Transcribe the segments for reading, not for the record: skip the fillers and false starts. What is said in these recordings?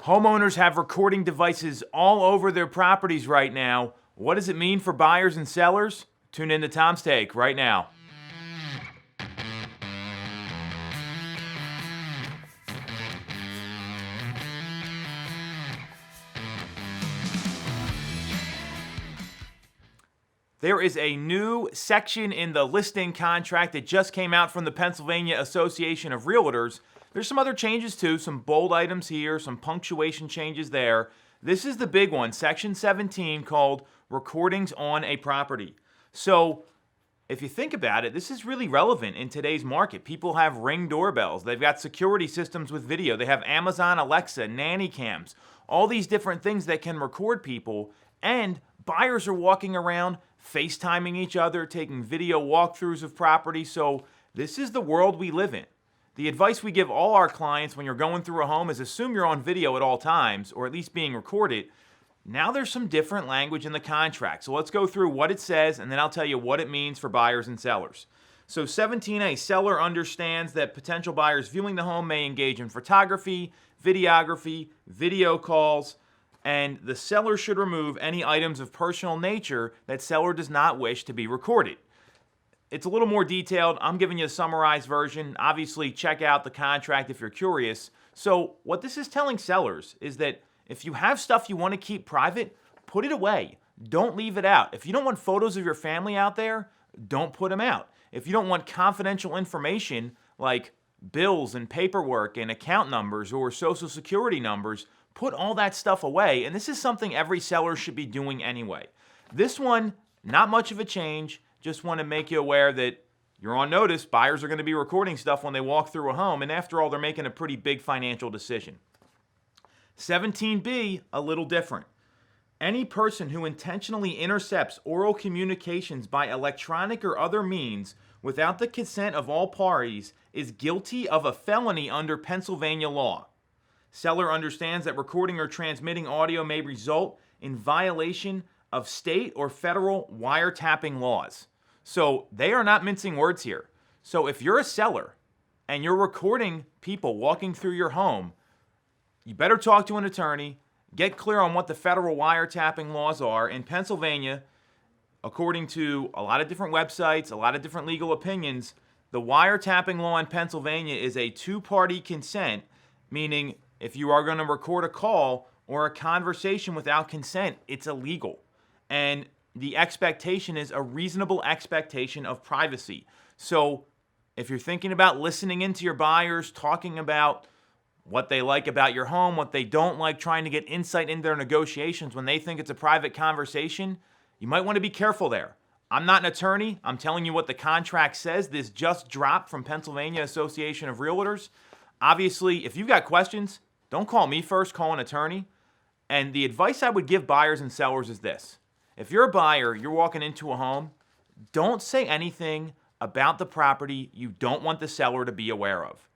Homeowners have recording devices all over their properties right now. What does it mean for buyers and sellers? Tune in to Tom's Take right now. There is a new section in the listing contract that just came out from the Pennsylvania Association of Realtors. There's some other changes too, some bold items here, some punctuation changes there. This is the big one, Section 17, called Recordings on a Property. So if you think about it, this is really relevant in today's market. People have Ring doorbells. They've got security systems with video. They have Amazon Alexa, nanny cams, all these different things that can record people. And buyers are walking around FaceTiming each other, taking video walkthroughs of property. So this is the world we live in. The advice we give all our clients when you're going through a home is assume you're on video at all times, or at least being recorded. Now there's some different language in the contract. So let's go through what it says, and then I'll tell you what it means for buyers and sellers. So 17A, seller understands that potential buyers viewing the home may engage in photography, videography, video calls, and the seller should remove any items of personal nature that seller does not wish to be recorded. It's a little more detailed. I'm giving you a summarized version. Obviously, check out the contract if you're curious. So what this is telling sellers is that if you have stuff you want to keep private, put it away. Don't leave it out. If you don't want photos of your family out there, don't put them out. If you don't want confidential information like bills and paperwork and account numbers or social security numbers, put all that stuff away. And this is something every seller should be doing anyway. This one, not much of a change. Just want to make you aware that you're on notice. Buyers are going to be recording stuff when they walk through a home. And after all, they're making a pretty big financial decision. 17B, a little different. Any person who intentionally intercepts oral communications by electronic or other means without the consent of all parties is guilty of a felony under Pennsylvania law. Seller understands that recording or transmitting audio may result in violation of state or federal wiretapping laws. So they are not mincing words here. So if you're a seller and you're recording people walking through your home, you better talk to an attorney, get clear on what the federal wiretapping laws are. In Pennsylvania, according to a lot of different websites, a lot of different legal opinions, the wiretapping law in Pennsylvania is a two-party consent, meaning if you are going to record a call or a conversation without consent, it's illegal. And the expectation is a reasonable expectation of privacy. So if you're thinking about listening into your buyers, talking about what they like about your home, what they don't like, trying to get insight into their negotiations when they think it's a private conversation, you might want to be careful there. I'm not an attorney. I'm telling you what the contract says. This just dropped from Pennsylvania Association of Realtors. Obviously, if you've got questions, don't call me first, call an attorney. And the advice I would give buyers and sellers is this. If you're a buyer, you're walking into a home, don't say anything about the property you don't want the seller to be aware of.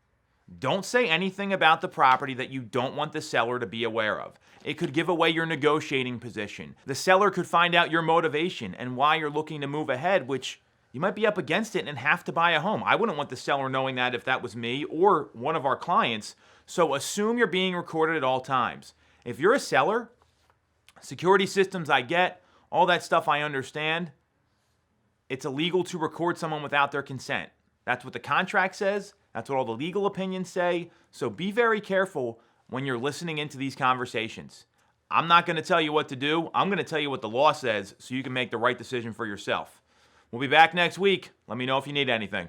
Don't say anything about the property that you don't want the seller to be aware of. It could give away your negotiating position. The seller could find out your motivation and why you're looking to move ahead, which you might be up against it and have to buy a home. I wouldn't want the seller knowing that if that was me or one of our clients. So assume you're being recorded at all times. If you're a seller, security systems I get, all that stuff I understand, it's illegal to record someone without their consent. That's what the contract says. That's what all the legal opinions say. So be very careful when you're listening into these conversations. I'm not going to tell you what to do. I'm going to tell you what the law says so you can make the right decision for yourself. We'll be back next week. Let me know if you need anything.